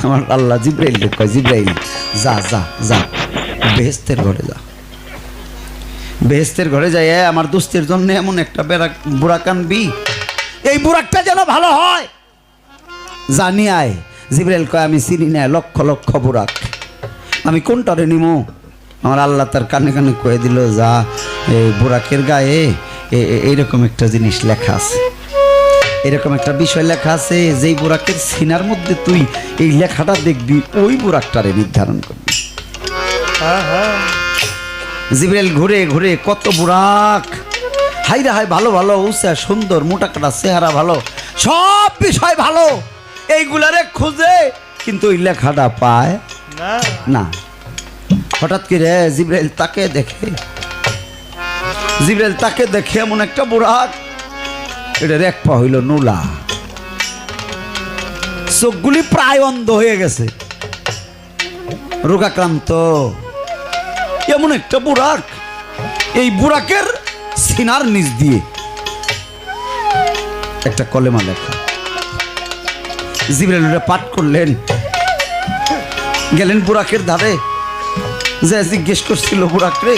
আমার আল্লাহ জিব্রাইল কয়, জিব্রাইল যা যা যা বেহেশতের ঘরে যা, বেহেশতের ঘরে যাই আমার দোস্তের জন্য এমন একটা বুরাক আনবি, এই বুরাকটা যেন ভালো হয়, জানি আয়। জিব্রাইল কয়, আমি চিনি না লক্ষ লক্ষ বুরাক, আমি কোনটারে নিমো? আমার আল্লাহ তার কানে কানে কয়ে দিল, যা এই বুরাকের গায়ে এইরকম একটা জিনিস লেখা আছে, এরকম একটা বিষয় লেখা আছে, যেই বুরাকের সিনার মধ্যে তুই এই লেখাটা দেখবি ওই বুরাকটারে নির্ধারণ করবি। জিব্রাইল ঘুরে ঘুরে কত বুরাক, হাইরে হাই ভালো ভালো উঁচা সুন্দর মোটা কাটা চেহারা ভালো, সব বিষয় ভালো, এইগুলারে খুঁজে কিন্তু ওই লেখাটা পায় না। হঠাৎ করে জিব্রাইল তাকে দেখে, জিব্রাইল তাকে দেখে এমন একটা বুরাক, এটার এক পা হইল নুলা, চোখগুলি প্রায় অন্ধ হয়ে গেছে, রোগাক্রান্ত, এমন একটা বুরাক, এই বুরাকের সিনার নিচ দিয়ে একটা কলেমা লেখা। জিব্রাইল পাঠ করলেন, গেলেন বুরাকের ধারে, যে জিজ্ঞেস করছিল, বুরাক রে,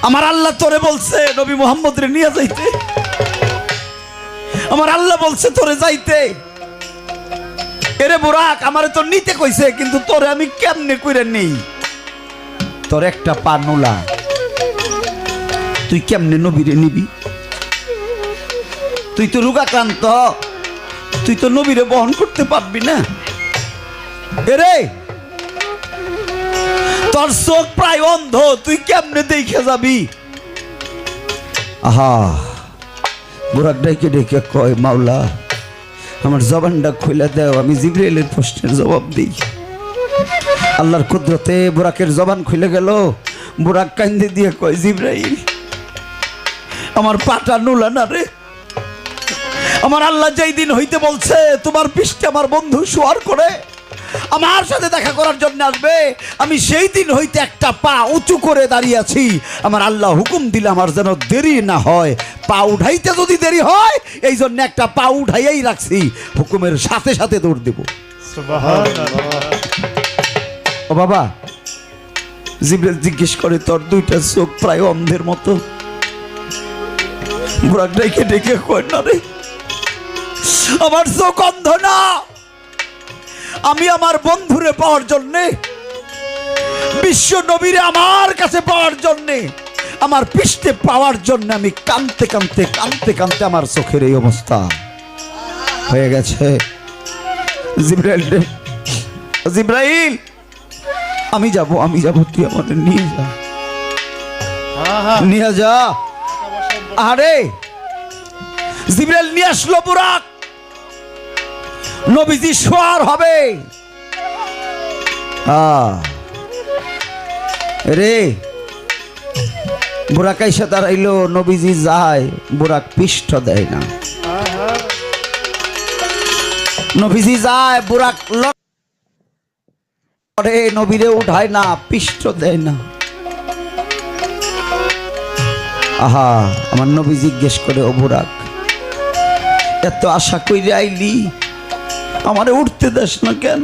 আমার আল্লাহ তোরে বলছে নবী মুহাম্মদ রে নিয়ে যাইতে, আমার আল্লাহ বলছে তোরে যাইতে, এরে বুরাক আমারে তো নিতে কইছে, কিন্তু তোরে আমি কেমনে কইরা নেই? তোর একটা পা নোলা, তুই কেমনে নবীরে নিবি? তুই তো রোগাক্রান্ত, তুই তো নবীরে বহন করতে পারবি না। এরে তোর চোখ প্রায় অন্ধ, তুই কেমনে দেখে যাবি? আহা, বুরাক ডেকে ডেকে কয়, মাওলা আমার জবানটা খুলে দাও, আমি জিব্রাইলের প্রশ্নের জবাব দিই। আল্লাহর কুদরতে বুরাকের জবান খুলে গেল। বুরাক কান্দে দিয়ে কয়, জিব্রাইল আমার পাটা নুলা না রে, আমার আল্লাহ যেই দিন হইতে বলছে তোমার পৃষ্ঠে আমার বন্ধু শোয়ার করে আমার সাথে দেখা করার জন্য আসবে, আমি সেই দিন হইতে একটা পা উঁচু করে দাঁড়িয়ে আছি। আমার আল্লাহ হুকুম দিলে আমার যেন দেরি না হয়, পা উঠাইতে যদি দেরি হয় এই জন্য একটা পা উঠাইয়াই রাখছি, হুকুমের সাথে সাথে দৌড় দেব। ও বাবা, জিব্রাইল জিজ্ঞেস করে, তোর দুইটা চোখ প্রায় অন্ধের মতো? বুরাক ডেকে ডেকে কয়, না রে আমার চোখ অন্ধ না, আমি আমার বন্ধুরে পাওয়ার জন্যে, বিশ্ব নবীরে আমার কাছে পাওয়ার জন্যে, আমার পৃষ্ঠে পাওয়ার জন্য আমি কাঁদতে কাঁদতে কাঁদতে কাঁদতে আমার চোখের এই অবস্থা হয়ে গেছে। জিব্রাইল জিব্রাইল আমি যাব, আমি যাব, তুই আমাদের নিয়ে যা, নিয়ে যা। আরে জিব্রাইল নিয়ে আসলো বুরাক, নবীজি শোয়ার হবে। রে বুরাক আইসা দাঁড়াইলো, নবীজি যায়, বুরাক পৃষ্ঠ দেয় না, নবীজি যায়, বুরাক নবীরে উঠায় না, পৃষ্ঠ দেয় না। আহা, আমার নবী জিজ্ঞেস করে, ও বুরাক এত আশা কইরে আইলি, আমারে উঠতে দেস না কেন?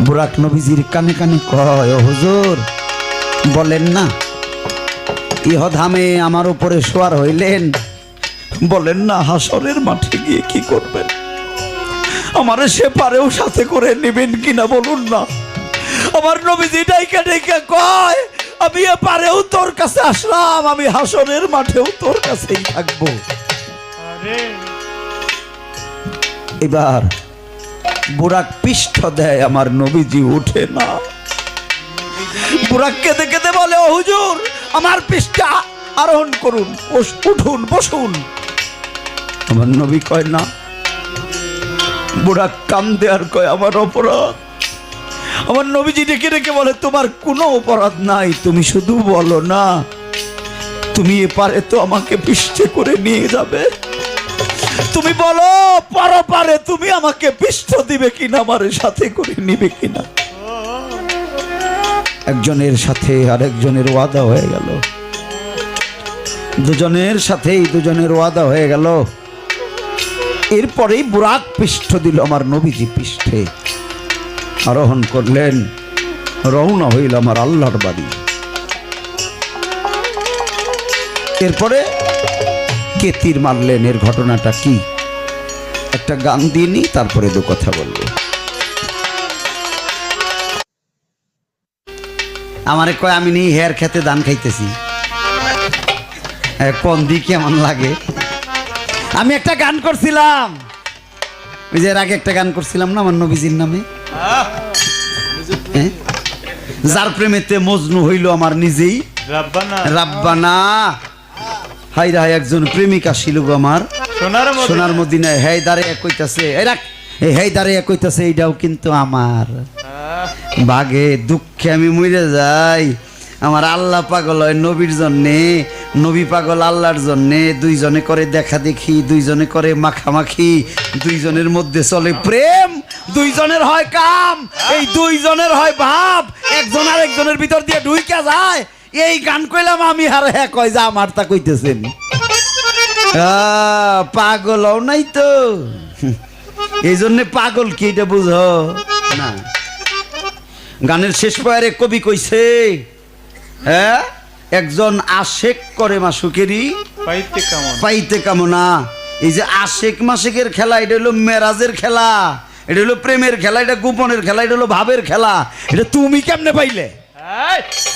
বুরাক নবীজির কানে কানে কয়, ও হুজুর বলেন না, ইহধামে আমার উপরে শোয়ার হইলেন, বলেন না হাসরের মাঠে গিয়ে কি করবেন? আমারে সে পারেও সাথে করে নেবেন কিনা বলুন না। আমার নবীজি ডাইকা ডাইকা কয়, আমি এ পারেও তোর কাছে আসলাম, আমি হাসরের মাঠেও তোর কাছেই থাকবো। এবার বুরাক পৃষ্ঠ দেয়, আমার নবীজি উঠে না। বুরাক কেঁদে কেঁদে বলে, ও হুজুর আমার পৃষ্ঠে আরোহণ করুন, উঠুন, বসুন। আমার নবী কয় না। বুরাক কান্দে আর কয়, আমার অপরাধ। আমার নবীজি ডেকে ডেকে বলে, তোমার কোনো অপরাধ নাই, তুমি শুধু বলো না তুমি এপারে তো আমাকে পৃষ্ঠে করে নিয়ে যাবে, তুমি বলো পারে তুমি আমাকে পৃষ্ঠ দিবে কিনা, আমার সাথে করে নিবে কিনা। একজনের সাথে আরেকজনের ওয়াদা হয়ে গেল, দুজনের সাথেই দুজনের ওয়াদা হয়ে গেল। এরপরেই বুরাক পৃষ্ঠ দিল আমার নবীজি পৃষ্ঠে আরোহণ করলেন, রওনা হইল আমার আল্লাহর বাড়ি। এরপরে কে তীর মারলেন, এর ঘটনাটা কি একটা গান দিয়ে নি, তারপরে দু কথা বলবো। আমারে কয় আমি নেই হেয়ার খেতে ধান খাইতেছি, কোন দিক কেমন লাগে। আমি একটা গান করছিলাম, ওই যে এর আগে একটা গান করছিলাম না আমার নবীজির নামে, যার প্রেমেতে মজনু হইল আমার নিজেই রাব্বানা। হাই রে হাই, একজন প্রেমিকা ছিল গো আমার সোনার মদিনায়। হেই দাঁড়িয়ে কইতাছে, হেই দাঁড়িয়ে কইতাছে এইটাও কিন্তু আমার। বাগে দুঃখে আমি মরে যাই। আমার আল্লাহ পাগল হয় নবীর জন্যে, নবী পাগল আল্লাহর জন্যে। দুইজনে করে দেখা দেখি, দুইজনে করে মাখামাখি, দুইজনের মধ্যে চলে প্রেম, দুইজনের হয় কাম, এই দুইজনের হয় ভাব, একজন আর একজনের ভিতর দিয়ে ঢুইকা যায়। এই গান কইলাম আমি, আর হ্যাঁ কয় যে আমার তা কইতেছেন। পাগলও নাই তো, এই জন্য পাগল কি এটা বুঝো না। গানের শেষ পয়ারে কবি কইছে, হ্যাঁ একজন আশেক করে মাসুকেরই পাইতে কামনা। এই যে আশেক মাসেকের খেলা, এটা হলো মেরাজের খেলা, এটা হলো প্রেমের খেলা, এটা গোপনের খেলা, এটা হলো ভাবের খেলা। এটা তুমি কেমনে পাইলে?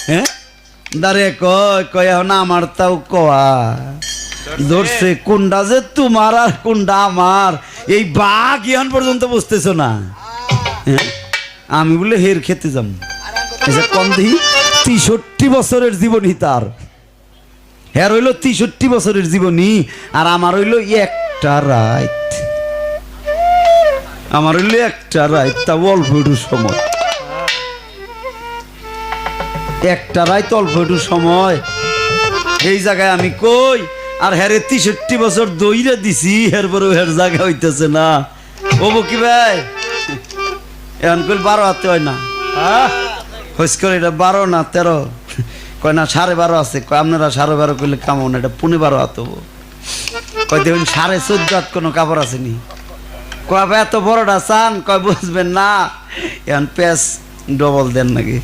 হ্যাঁ দাঁড়ে কয় কয় এখন আমার তাও কয়া ধরছে, কোনটা যে তোমার আর কোনটা আমার, এই বাঘ এখন পর্যন্ত বুঝতেছো না। হ্যাঁ আমি বলে হের খেতে যাম, কন্দি 63 বছরের জীবনী তার, হ্যাঁ হইলো 63 বছরের জীবনী, আর আমার হইলো একটা রাত, আমার হইলো একটা রাত, তা অল্প একটু সময়, একটা রাত অল্প একটু সময়। এই জায়গায় আমি কই আর হ্যারে 63 বছর দইরা দিছি, এরপরে হের জায়গা হইতেছে না। ও বকি ভাই এখন কইল 12 হাতে হয় না, হইস করে এটা 12 না 13, কয় না 12.5 আছে। কয় আপনারা 12.5 করলে কামো না, এটা 12.5 হাত হবো। কয় দেখুন 14.5 হাত কোনো কাপড় আসেনি। কয় ভাই এত বড়টা চান? কয় বুঝবেন না, এখন প্যাস ডবল দেন নাকি।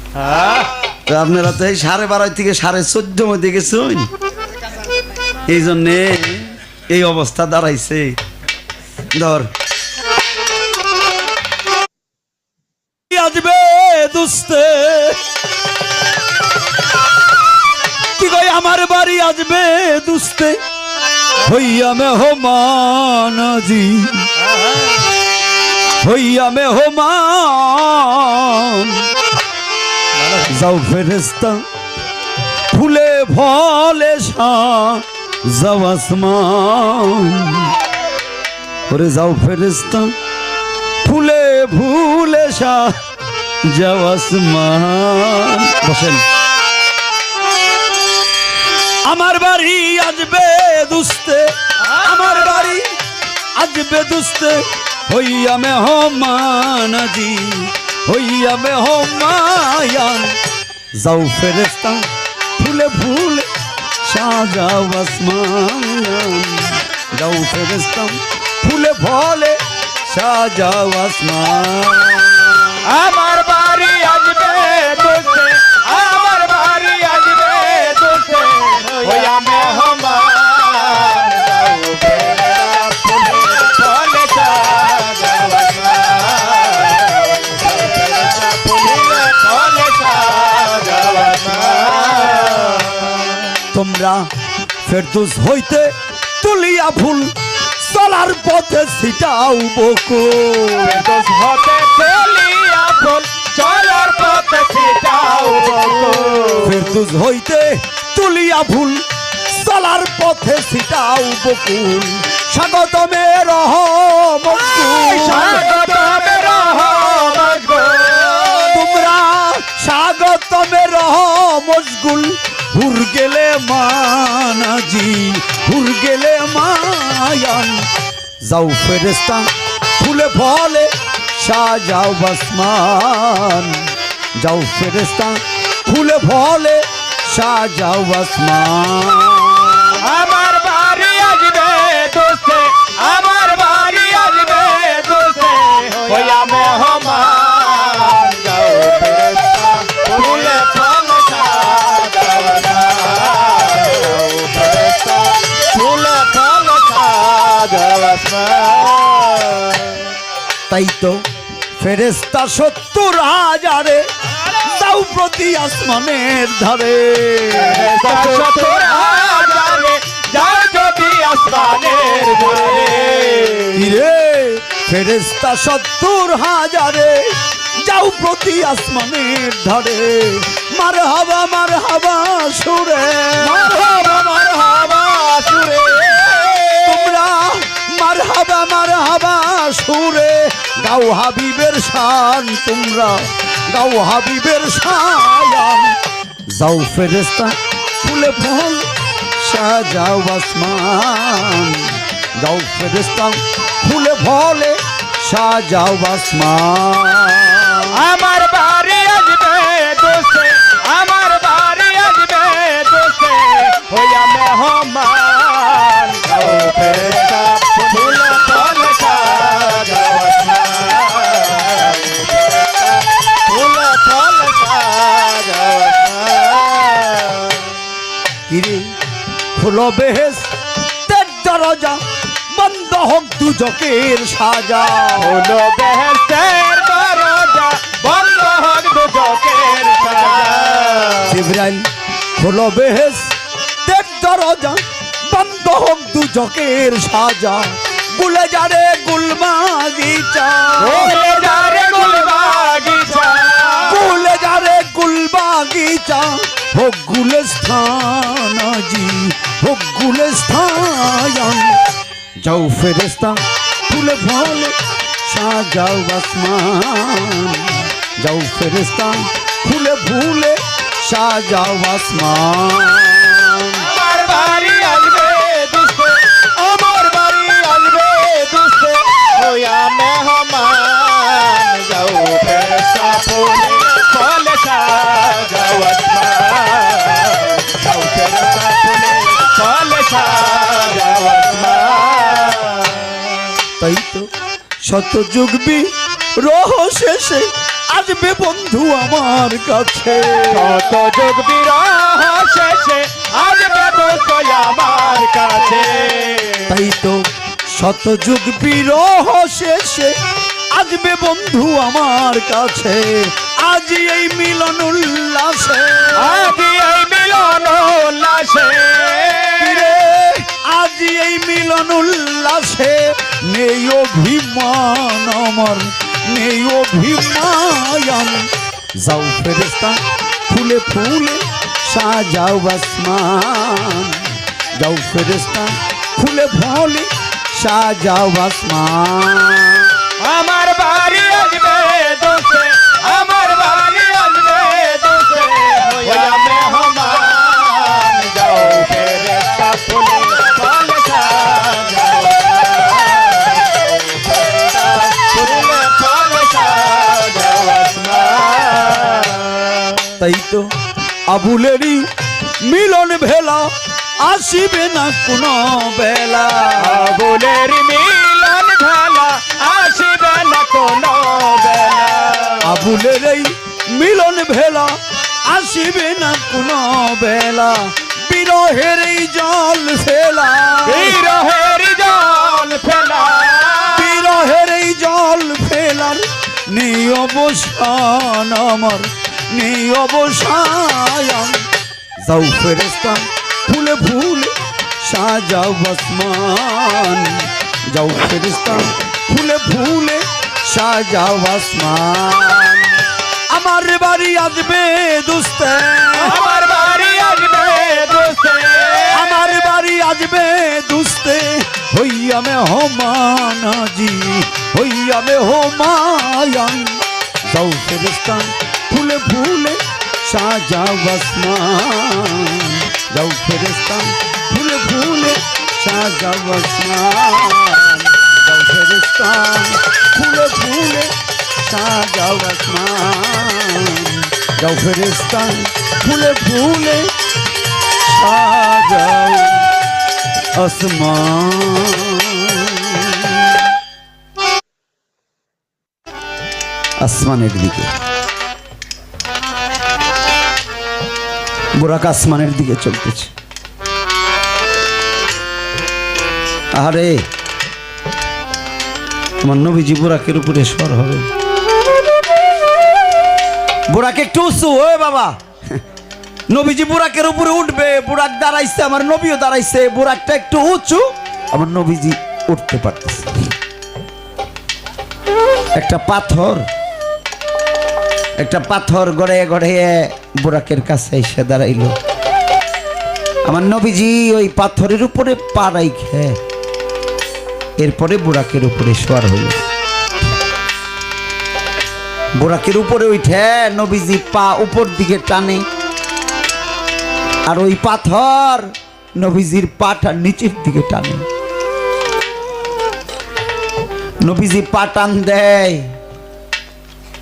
তো আপনারা তো এই 12.5 থেকে 14.5 মধ্যে গেছেন, এই জন্যে এই অবস্থা দাঁড়াইছে। ধর আসবে দুস্তে, কি কই আমার বাড়ি আসবে দুস্তে, হইয়া মেহমান জি, হইয়া মেহমান। যাও ফেরেস্তা ফুলে ভলে যাও আসমান, ওরে যাও ফেরেস্তা ফুলে ভুলে যাও আসমান। বসেন। আমার বাড়ি আসবে দুস্তে, আমার বাড়ি আসবে দুস্তে, হইয়া মেহমান জি, হইয়া মেহমান। যাও ফেরেস্তা ফুলে ফুলে সাজাও আসমান, যাও ফেরেস্তা ফুলে ভলে সাজাও আসমান। আমার বাড়ি আসবে দুস্তে, আমার বাড়ি আসবে দুস্তে, হইয়া মেহমান। যাও ফেরেস্তা ফুলে ভলে সাজাও আসমান, ফুলে ভলে সাজাও আসমান। তোমরা ফেরদৌস হইতে তুলিয়া ফুল চলার পথে ছিটাও বকুল, ফেরদৌস হতে তুলিয়া ফুল চলার পথে ছিটাও বকুল, ফেরদৌস হইতে তুলিয়া ফুল চলার পথে ছিটাও বকুল। স্বাগতমে রহমতগুল, স্বাগতমে রহমতগুল, তোমরা স্বাগতমে রহমতগুল। হুর গেলে মানাজি, হুর গেলে মায়ান। যাও ফেরেস্তা ফুলে ফলে সাজাও আসমান, যাও ফেরেস্তা ফুলে ফলে সাজাও আসমান। আমার বাড়ি আসবে দোস্তে, আমার বাড়ি তাই তো ফেরেশতা 70,000 দাও প্রতি আসমানের ধারে। যাও যদি আসমানের ধারে। রে ফেরেশতা 70,000 যাও প্রতি আসমানের ধারে। মারহাবা মারহাবা সুরে, মারহাবা মারহাবা সুরে, তোমরা মারহাবা মারহাবা সুরে গাও হাবিবের শান, তোমরা গাও হাবিবের শান। যাও ফেরেশতা ফুলে ফল সাজাও আসমান, যাও ফেরেশতা ফুলে ফলে সাজাও আসমান। আমার বাড়ি আসবে দোষে, আমার বাড়ি আসবে দোষে হইয়া মেহমান। যাও ফেরেশতা ফুল ফল সাজাও আসমান, ফুল ফল সাজাও আসমান। কিরে খোলো বেহেশতের দরজা, বন্ধ হোক দুজকের সাজা। হলো বেহেশতের দরজা, বন্ধ হোক দুজকের সাজা। জিবরাইল খোলো বেহেশতের দরজা, বন্ধ হোক দুজকের সাজা। গুলে যারে গুলবাগিচা, ওলে যারে গুলবাগিচা, গুলে যারে গুলবাগিচা। হোক গুলস্থান জি, হোক গুলস্থান। যাও ফেরেশতা ফুলে ফলে সাজাও আসমান, যাও ফেরেশতা ফুলে ফুলে সাজাও আসমান। আমার বাড়ি আসবে দুষ্টে, আমার বাড়ি আসবে দুষ্টে হইয়া মেহমান। যাও ফেরেশতা ফুলে ফল সাজাও আসমান, যাও ফেরেশতা ফুলে ফল সাজাও আসমান। তাই তো শত যুগবি রহ শেষে আসবে বন্ধু আমার কাছে। কত যুগ বিরহ শেষে আসবে দোস্ত আমার কাছে। তাই তো শত যুগ বিরহ শেষে আসবে বন্ধু আমার কাছে। আজ এই মিলন উল্লাসে, আজ এই মিলন উল্লাসে, রে আজ এই মিলন উল্লাসে নেই অভিমান আমার, নেই অভিমান। যাও ফেরেশতা ফুলে ফুলে সাজাও আসমান, যাও ফেরেশতা ফুলে ফুলে সাজাও আসমান। আমার বাড়ি আসবে দোষে, আমার বাড়ি আসবে দোষে হইয়া মেহমান। যাও ফেরেশতা ফুলে ফল সাজাও আসমান, ফুলে ফল সাজাও আসমান। তাই তো আবুলেরই মিলন ভেলা আসিবে না কোনো বেলা। আবুলের মিলন ভেলা আসিবে না কোনো বেলা। আবুলের এই মিলন ভেলা আসিবে না কোনো বেলা। বিরহের এই জল ফেলা, বিরহের জল ফেলা, বিরহের এই জল ফেলার নেই অবসান আমার, নেই অবসান। যাও ফেরেশতা ফুলে ফুলে সাজাও আসমান, যাও ফেরেশতা ফুলে ফুলে সাজাও আসমান। আমার বাড়ি আসবে দোস্তে, আমার বাড়ি আসবে দোস্তে, আমার বাড়ি আসবে দোস্তে হইয়া মেহমান জি, হইয়া মেহমান। যাও ফেরেশতা ফুলে ফুলে সাজাও আসমান, যাও ফেরেশতা ফুলে ফুলে সাজাও আসমান, যাও ফেরেশতা ফুলে ফুলে সাজাও আসমান, যাও ফেরেশতা ফুলে ফুলে সাজাও আসমান। আসমানের দিকে বুরাক আসমানের দিকে চলতেছে। আরে আমার নবীজি বুরাকের উপরে সর হবে। বুরাক একটু উঁচু, ওই বাবা, নবীজি বুরাকের উপরে উঠবে, বুরাক দাঁড়াইছে, আমার নবীও দাঁড়াইছে, বুরাকটা একটু উঁচু, আমার নবীজি উঠতে পারতেছে। একটা পাথর গড়ে গড়ে বুরাকের কাছে এসে দাঁড়াইলো। আমার নবীজি ওই পাথরের উপরে পা রাইখে এরপরে বুরাকের উপরে সওয়ার হইল। বুরাকের উপরে উঠে নবীজি পা উপর দিকে টানে, আর ওই পাথর নবীজির পাটা নিচের দিকে টানে। নবীজি পা টান দেয়,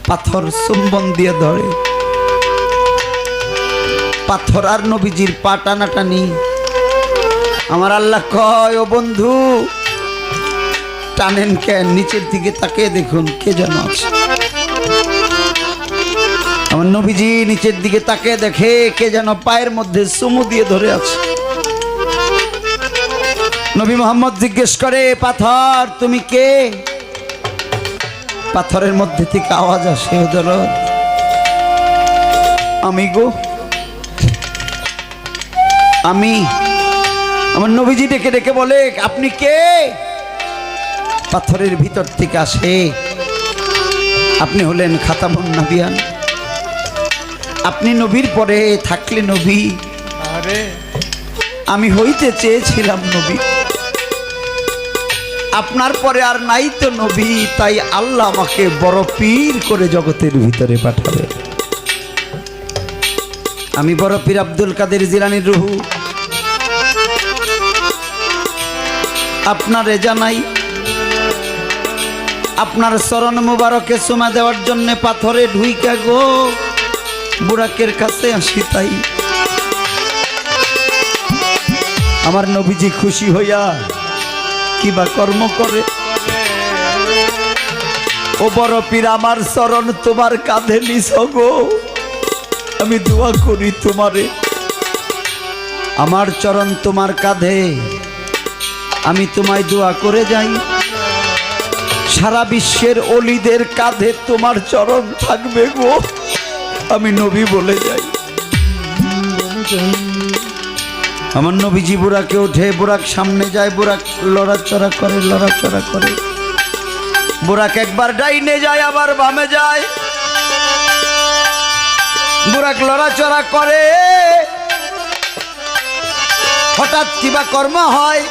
পাথর চুম্বন দিয়ে ধরে। পাথর আর নবীজির পা টানাটানি। আমার আল্লাহ কয়, ও বন্ধু টানেন কেন? নিচের দিকে তাকিয়ে দেখুন কে যেন আছে। আমার নবীজি নিচের দিকে তাকিয়ে দেখে কে যেন পায়ের মধ্যে চুমু দিয়ে ধরে আছে। নবী মোহাম্মদ জিজ্ঞেস করে, পাথর তুমি কে? পাথরের মধ্যে থেকে আওয়াজ আসে, হযরত আমি গো, আমি। আমার নবীজি ডেকে ডেকে বলে, আপনি কে? পাথরের ভিতর থেকে আসে, আপনি হলেন খাতামুন নবিয়ান, আপনি নবীর পরে থাকলে নবী। আরে আমি হইতে চেয়েছিলাম নবী, আপনার পরে আর নাই তো নবী, তাই আল্লাহ আমাকে বড় পীর করে জগতের ভিতরে পাঠাবে। আমি বড় পীর আব্দুল কাদের জিলানীর রুহু আপনারে জানাই, আপনার চরণ মুবারকে চুমা দেওয়ার জন্য পাথরে ঢুইকা গো বুরাকের কাছে আসি। তাই আমার নবীজি খুশি হইয়া কিবা কর্ম করে, ও বড় পীর আমার চরণ তোমার কাঁধে নিছ গো, আমি দোয়া করি তোমারে, আমার চরণ তোমার কাঁধে, আমি তোমায় দোয়া করে যাই, সারা বিশ্বের অলিদের কাঁধে তোমার চরণ থাকবে গো, আমি নবী বলে যাই। আমার নবীজি বুরাকে ওঠে, বুরাক সামনে যায়, বুরাক লড়াচড়া করে, লড়াচড়া করে, বুরাক একবার ডাইনে যায় আবার বামে যায়, বুরাক লড়াচড়া করে। হঠাৎ কিবা কর্ম হয়,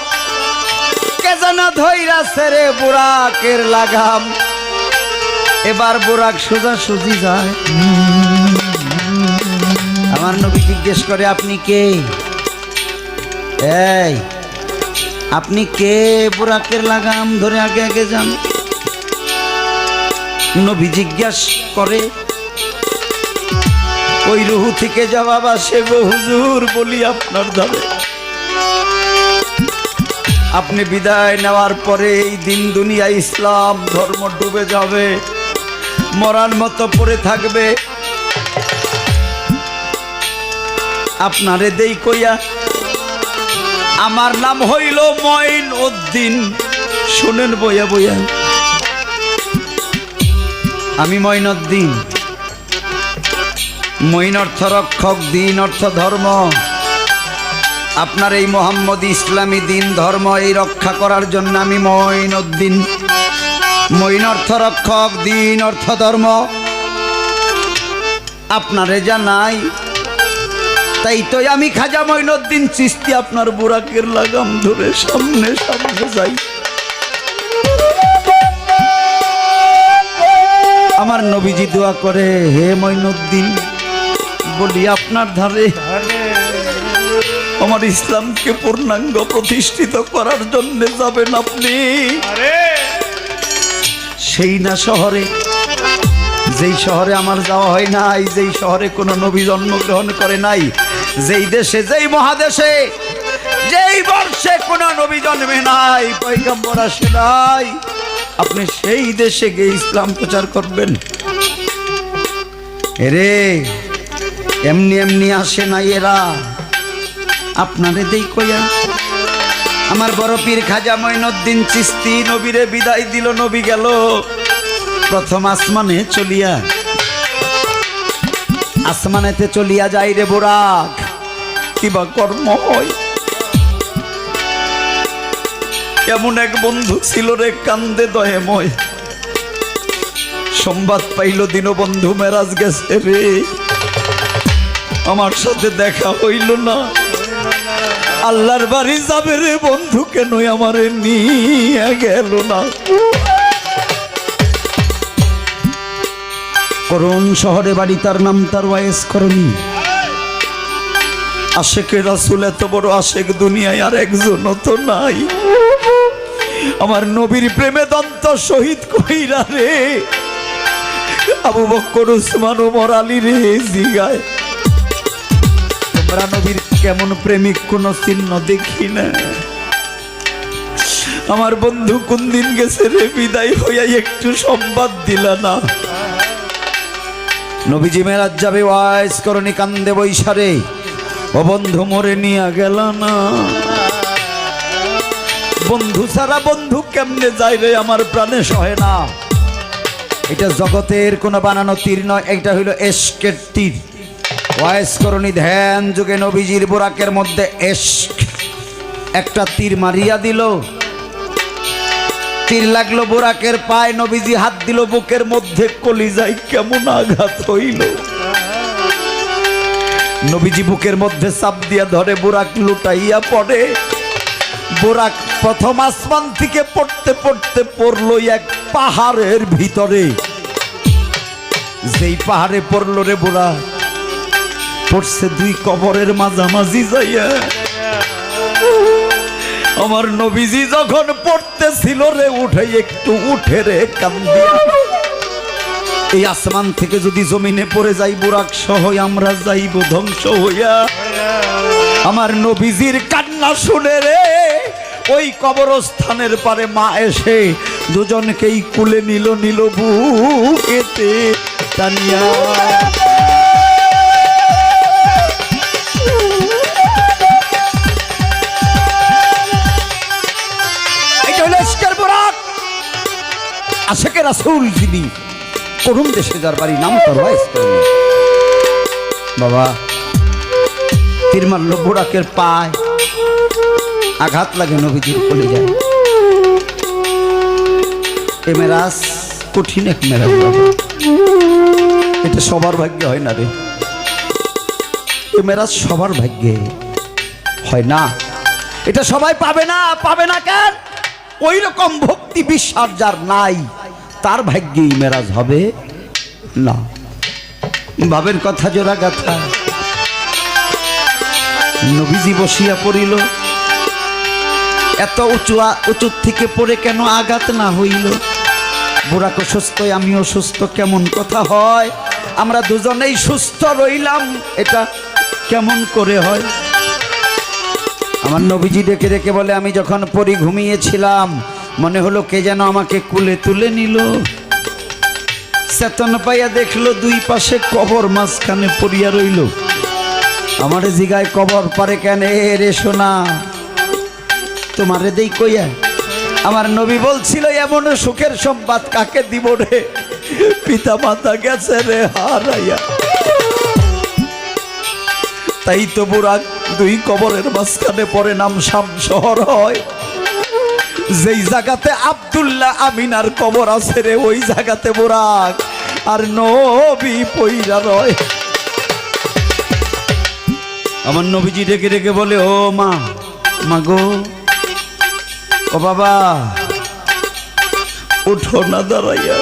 কে যেন ধইরাছে রে বুরাকের লাগাম, এবার বুরাক সোজা সুজি যায়। আমার নবী জিজ্ঞেস করে, আপনি কে? এই আপনি কে? বুরাকের লাগাম ধরে আগে আগে যান। নবী জিজ্ঞেস করে, ওই রুহু থেকে জবাব আসে, গো হুজুর বলি আপনার ধরে, আপনি বিদায় নেওয়ার পরে এই দিন দুনিয়া ইসলাম ধর্ম ডুবে যাবে, মরার মতো পড়ে থাকবে। আপনারে দেই কইয়া, আমার নাম হইল মঈন উদ্দিন, শুনেন বইয়া বইয়া, আমি মঈন উদ্দিন। মঈন অর্থ রক্ষক, দিন অর্থ ধর্ম। আপনার এই মোহাম্মদ ইসলামী দিন ধর্ম এই রক্ষা করার জন্য আমি মঈন উদ্দিন। মঈন অর্থ রক্ষক, দিন অর্থ ধর্ম আপনারে জানাই, তাই তো আমি খাজা মঈনুদ্দিন চিশতি আপনার বুরাকের লাগাম ধরে সামনে সামনে যাই। আমার নবীজি দোয়া করে, হে মঈনুদ্দিন বলি আপনার ধারে, আমার ইসলামকে পূর্ণাঙ্গ প্রতিষ্ঠিত করার জন্য যাবেন আপনি। সেই না শহরে, যেই শহরে আমার যাওয়া হয় নাই, যেই শহরে কোনো নবী জন্মগ্রহণ করে নাই, যেই দেশে, যেই মহাদেশে, যেই বর্ষে কোনো নবী জন্মে নাই, পয়গম্বর আসে নাই, আপনি সেই দেশে গিয়ে ইসলাম প্রচার করবেন। এরে এমনি এমনি আসে নাই এরা, আপনারে দেই কইয়া আমার বড় পীর খাজা মঈনুদ্দিন চিশতি নবীরে বিদায় দিল, নবী গেল প্রথম আসমানে চলিয়া। আসমানেতে চলিয়া যাই রে বুরাক, কিবা কর্ম হয়। এমন এক বন্ধু ছিল রে কান্দে দয়েময়, সংবাদ পাইল দীনবন্ধু মেরাজ গেছে রে, আমার সাথে দেখা হইল না। আল্লাহর বাড়ি যাবে রে বন্ধু, কেন আমারে নিয়ে গেল না। করুণ শহরে বাড়ি, তার নাম তার ওয়াইস করণী। আশেকে রাসূল এত বড় আশেক দুনিয়ায় আর একজন তো নাই। আমার নবীর প্রেমে দন্ত শহীদ কইরা রে আবু বকর উসমান ওমর আলী রে জিগায়, তোমরা নবীর কেমন প্রেমিক কোন চিহ্ন দেখি না। আমার বন্ধু কোন দিন গেছে রে বিদায় হইয়া, একটু সংবাদ দিলা না। নবীজি মেরাজ যাবে, ওয়াইস করণী কান্দে বৈশারে, ও বন্ধু মরে নিয়ে গেল না। বন্ধু সারা বন্ধু কেমনে যায় রে, আমার প্রাণে সহে না। এটা জগতের কোন বানানো তীর নয়, এটা হইল এশকের তীর। ওয়াইস করণী ধ্যান যুগে নবীজির বুরাকের মধ্যে এশক একটা তীর মারিয়া দিল। তীর লাগলো বুরাকের পায়, নবীজি হাত দিল বুকের মধ্যে, কলিজায় কেমন আঘাত হইল। নবীজি বুকের মধ্যে চাপ দিয়া ধরে, বুরাক লুটাইয়া পড়ে। বুরাক প্রথম আসমান থেকে পড়তে পড়তে পড়লো এক পাহাড়ের ভিতরে। যেই পাহাড়ে পড়লো রে বুরাক, পড়ছে দুই কবরের মাঝামাঝি যাইয়া। আমার নবীজি যখন পড়তেছিল রে, উঠে একটু উঠে রে কান্দিয়া। এই আসমান থেকে যদি জমিনে পড়ে যাই বুরাক সহ, আমরা যাইব ধ্বংস হইয়া। আমার নবীজির কান্না শুনে রে ওই কবরস্থানের পারে মা এসে দুজনকেই কুলে নিল, নিল বুকেতে টানিয়া। আশেকে রাসূল যিনি, করুণ দেশে যার বাড়ি, নাম তার ওয়াইস করণী। বাবা তীর মারল বুরাকের পায়, আঘাত লাগে নবীজির কলিজায়। এ মেরাজ কঠিন এক মেরাজ বাবা, এটা সবার ভাগ্যে হয় না রে। এ মেরাজ সবার ভাগ্যে হয় না, এটা সবাই পাবে না। পাবে না কেন? ওই রকম ভক্তি বিশ্বাস যার নাই, তার ভাগ্যেই মেরাজ হবে না। ভাবের কথা জোড়া গাথা। নবীজি বসিয়া পড়িল, এত উঁচু থেকে পড়ে কেন আঘাত না হইল? বুরাক সুস্থ, আমিও সুস্থ, কেমন কথা হয়? আমরা দুজনেই সুস্থ রইলাম, এটা কেমন করে হয়? আমার নবীজি ডেকে ডেকে বলে, আমি যখন পরি ঘুমিয়েছিলাম মনে হলো কে যেন আমাকে কুলে তুলে নিল। চেতন পাইয়া দেখলো দুই পাশে কবর, মাঝখানে পড়িয়া রইল। আমারে জিগায় কবর পারে কেন রে সোনা, তোমারে দেই কইয়া? আমার নবী বলছিল, এমন সুখের সংবাদ কাকে দিব রে, পিতা মাতা গেছে রে হারাইয়া। তাই তো বুরাক দুই কবরের মাঝখানে পড়ে, নাম শাম শহর হয়। যেই জায়গাতে আব্দুল্লাহ আমিনার কবর আছে রে, ওই জায়গাতে বুরাক আর নবী পইরা রয়। আমার নবীজি ডেকে ডেকে বলে, ও মা, মাগো, ও বাবা, উঠো না দাঁড়াইয়া,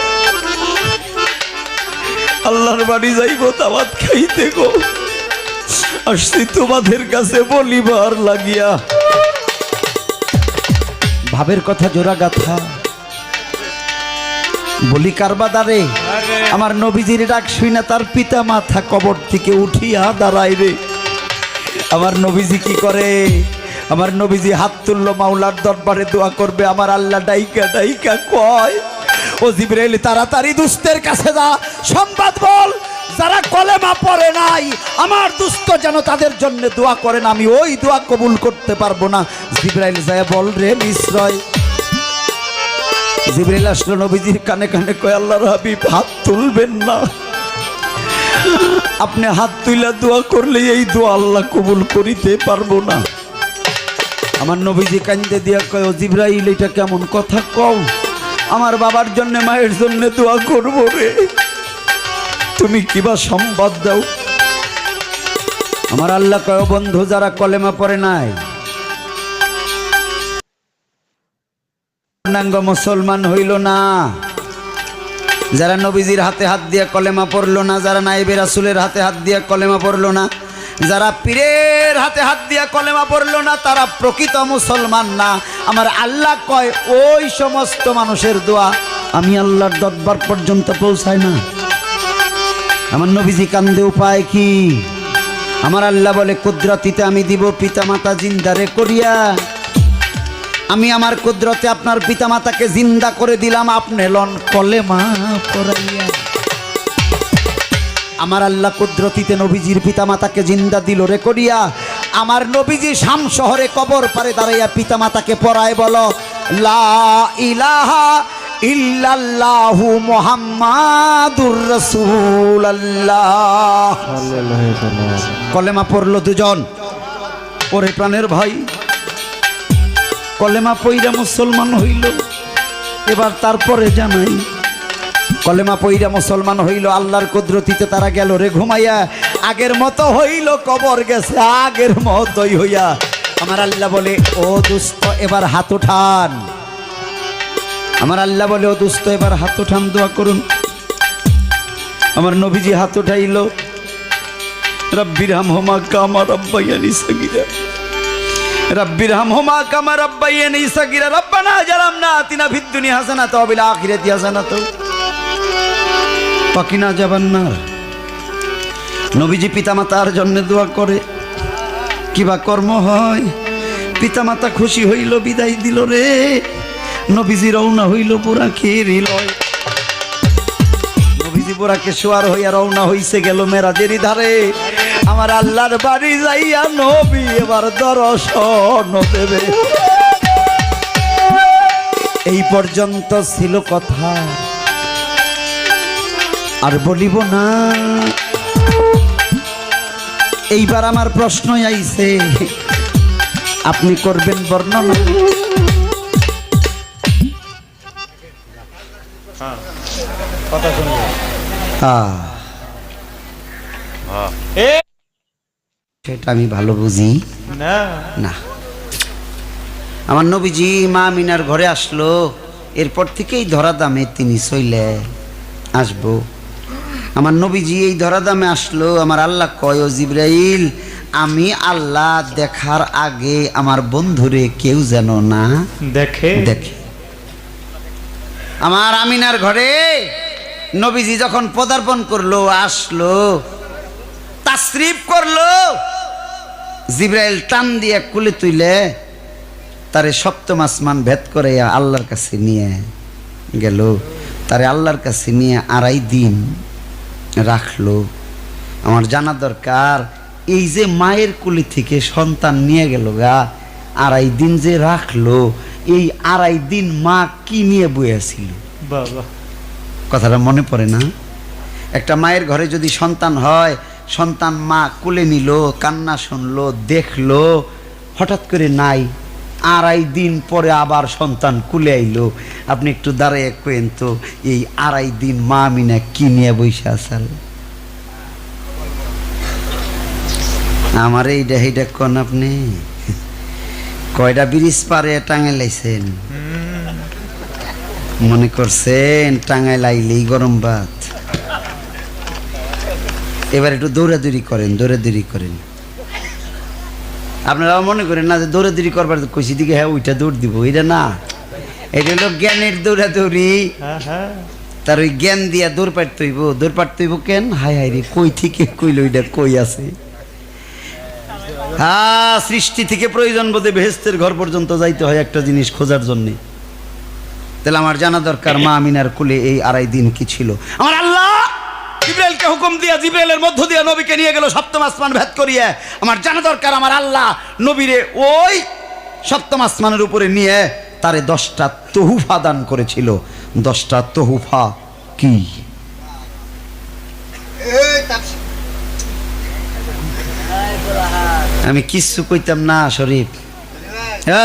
আল্লাহর বাড়ি যাইব দাওয়াত খাইতে গো, আসছি তোমাদের কাছে বলিবার লাগিয়া। ভাবের কথা জোড়া গাথা। বলি কারবাদারে, আমার নবীজির ডাক শুই না তার পিতা মাথা কবর থেকে উঠিয়া দাঁড়ায় রে। আমার নবীজি কি করে? আমার নবীজি হাত তুললো, মাওলার দরবারে দোয়া করবে। আমার আল্লাহ ডাইকা ডাইকা কয়, ও জিবরাইল, তাড়াতাড়ি দুস্তের কাছে যা, সংবাদ বল যারা কলেমা পড়ে নাই আমার দুস্থ যেন তাদের জন্য দোয়া করেন, আমি ওই দোয়া কবুল করতে পারবো না। জিবরাইল যায় বল রে নিশ্চয়। জিবরাইল আসলো নবীজির কানে কানে কয় আল্লাহর হাবিব হাত তুলবেন না, আপনি হাত তুইলা দোয়া করলে এই দোয়া আল্লাহ কবুল করিতে পারবো না। আমার নবীজি কান্দে দিয়া কয় ও জিবরাইল এটা কেমন কথা কও, আমার বাবার জন্য মায়ের জন্য দোয়া করবো রে, তুমি কিবা সংবাদ দাও। আমার আল্লাহ কয় বন্ধু যারা কলেমা পড়ে নাই পূর্ণাঙ্গ মুসলমান হইল না, যারা নবীজির হাতে হাত দিয়া কলেমা পড়লো না, যারা নায়েবে রাসূলের হাতে হাত দিয়া কলেমা পড়লো না, যারা পীরের হাতে হাত দিয়া কলেমা পড়লো না, তারা প্রকৃত মুসলমান না। আমার আল্লাহ কয় ওই সমস্ত মানুষের দোয়া আমি আল্লাহর দরবার পর্যন্ত পৌঁছায় না। আমার নবীজি কান্দে উপায় কি? আমার আল্লাহ বলে কুদরতিতে আমি দিব পিতামাতা জিন্দারে করিয়া, আমি আমার কুদরতে আপনার পিতামাতাকে জিন্দা করে দিলাম, আপনি লন কলেমা পড়াইয়া। আমার আল্লাহ কুদরতিতে নবীজির পিতামাতাকে জিন্দা দিল রে করিয়া। আমার নবীজি শাম শহরে কবর পারে দাঁড়াইয়া পিতামাতাকে পড়ায় বলো লা ইলাহা ইল্লাল্লাহু মুহাম্মাদুর রাসূলুল্লাহ। কলেমা পড়লো দুজন, ওরে প্রাণের ভাই কলেমা পইরা মুসলমান হইল। এবার তারপরে জানাই কলেমা পইরা মুসলমান হইল, আল্লাহর কুদরতিতে তারা গেল রে ঘুমাইয়া, আগের মতো হইল, কবর গেছে আগের মতোই হইয়া। আমার আল্লাহ বলে ও দুস্থ এবার হাত উঠান। আমার আল্লাহ বলে ও দুস্থ এবার হাত উঠান, দোয়া করুন। আমার নবীজি হাত উঠাইল, রব্বির হামহুমা কামা রাব্বায়ানি সাগীরা, রব্বির হামহুমা কামা রাব্বায়ানি সাগীরা, রব্বানা জালামনা আতিনা ফিদ দুনিয়া হাসানাতাও ওয়া ফিল আখিরাতি হাসানাতাও ওয়া কিনা আযাবান্নার। নবীজি পিতামাতার জন্য দোয়া করে, কিবা কর্ম হয়, পিতামাতা খুশি হইল, বিদায় দিল রে। নবীজি রওনা হইল বুরাকের লয়, নবীজি বুরাকে সোয়ার হইয়া রওনা হইছে গেল মেরাজের ধারে। আমার আল্লাহর বাড়ি যাইয়া নবী এবার দর্শন দেবে। এই পর্যন্ত ছিল কথা, আর বলিব না। এইবার আমার প্রশ্ন আইছে, আপনি করবেন বর্ণনা। কথা শুনবো সেটা আমি ভালো বুঝি না। না। আমার নবীজি মা আমিনার ঘরে আসলো, এরপর থেকেই ধরা দামে তিনি চইলে আসবো। আমার নবীজি এই ধরা দামে আসলো। আমার আল্লাহ কয় ও জিবরাইল আমি আল্লাহ দেখার আগে আমার বন্ধুরে কেউ যেন না দেখে। আমার আমিনার ঘরে নবীজি যখন পদার্পণ করলো, আসলো, তাশরিফ করলো, জিবরাইল টান দিয়ে কুলে তুইলে তারে সপ্তম আসমান ভেদ করে আল্লাহর কাছে নিয়ে গেল। তারে আল্লাহর কাছে নিয়ে 2.5 দিন রাখলো। আমার জানা দরকার এই যে মায়ের কুলি থেকে সন্তান নিয়ে গেল গা, 2.5 দিন যে রাখলো, এই 2.5 দিন মা কি নিয়ে বইয়াছিল? বাবা, কথাটা মনে পড়ে না? একটা মায়ের ঘরে যদি সন্তান হয়, সন্তান মা কুলে নিল, কান্না শুনলো, দেখলো, হঠাৎ করে নাই, 2.5 দিন পরে আবার সন্তান কুলে আইলো। আপনি একটু দাঁড়ায় কেন তো এই 2.5 দিন মা আমিনা কি নিয়ে বসে আসাল? আমার এইটা এইটা কোন আপনি কয়টা ব্রিজ পারে টাঙাই লাইছেন? মনে করছেন টাঙাই লাইলেই গরম ভাত? এবার একটু দৌড়াদৌড়ি করেন, দৌড়াদৌড়ি করেন। আপনারাও মনে করেন না যে দৌড়াদৌড়ি করবার কইছি দিকে হ্যাঁ ওইটা দৌড় দিব, এটা না, এটা হলো জ্ঞানের দৌড়াদৌড়ি। তার ওই জ্ঞান দিয়া দৌড় পাড়তে হইব। দৌড় পাড়তে হইব কেন? হাই হাই রে, কই থেকে কইল ওইটা কই আছে? হ্যাঁ, সৃষ্টি থেকে প্রয়োজন বোধে বেহেশতের ঘর পর্যন্ত যাইতে হয় একটা জিনিস খোঁজার জন্যে। তাহলে আমার জানা দরকার মা আমিনার কুলে এই 2.5 দিন কি ছিল। আমার আল্লাহ জিবরাইলকে হুকুম দিয়া জিবরাইলের মধ্য দিয়া নবীকে নিয়ে গেল সপ্তম আসমান ভেদ করিয়ে। আমার জানা দরকার আমার আল্লাহ নবীরে ওই সপ্তম আসমানের উপরে নিয়ে তারে 10টা তহুফা দান করেছিল। 10টা তহুফা কি? আমি কিচ্ছু কইতাম না শরীফ,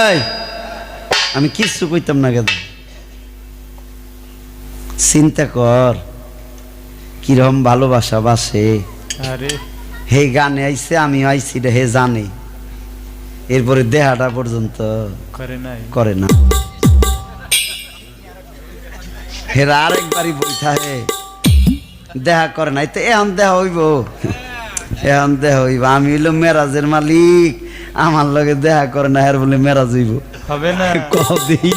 এই আমি কিচ্ছু কইতাম না কেন? চিন্তা কর কিরম ভালোবাসা বাসে। আরে হে গানে আইছে, আমি আইছি রে, হে জানে। এরপরে দেহাটা পর্যন্ত করে নাই। করে না। হেরা আরেকবারই বইথা হে দেখা করে নাই তো এখন দেখা হইব, এখন দেখা হইব। আমি হইল মেরাজের মালিক, আমার লগে দেখা করে না, এর বলে মেরাজ হইব হবে না। কবেই